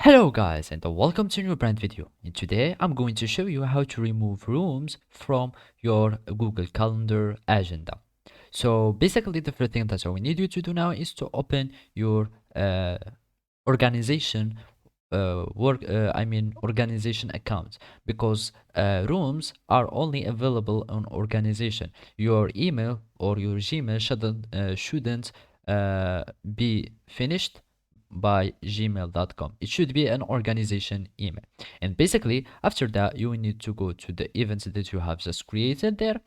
Hello guys and welcome to a new brand video. And today I'm going to show you how to remove rooms from your Google Calendar agenda. So basically the first thing that I will need you to do now is to open your organization organization account, because rooms are only available on organization. Your email or your Gmail shouldn't be finished by gmail.com. It should be an organization email. And basically after that you will need to go to the events that you have just created there,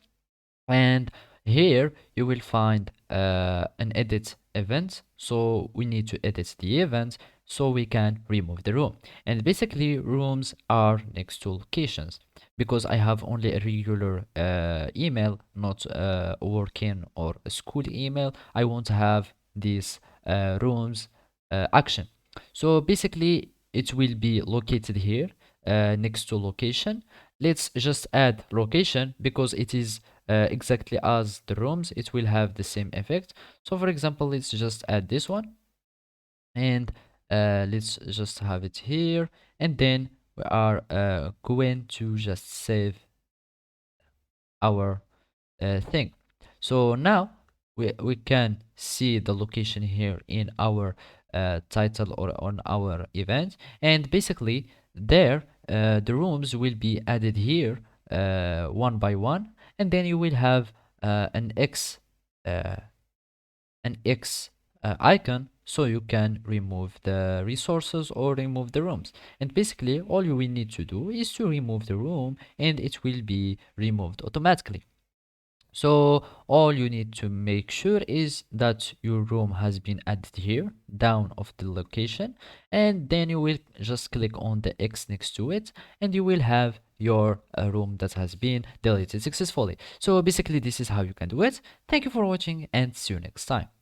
and here you will find an edit event. So we need to edit the event so we can remove the room. And basically rooms are next to locations, because I have only a regular email, not working or a school email. I want to have these rooms action. So basically it will be located here next to location. Let's just add location because it is exactly as the rooms. It will have the same effect. So for example, let's just add this one, and let's just have it here, and then we are going to just save our thing. So now we can see the location here in our title or on our event, and basically there the rooms will be added here one by one, and then you will have uh, an X icon, so you can remove the resources or remove the rooms. And basically all you will need to do is to remove the room and it will be removed automatically. So all you need to make sure is that your room has been added here down of the location, and then you will just click on the X next to it and you will have your room that has been deleted successfully. So basically this is how you can do it. Thank you for watching and see you next time.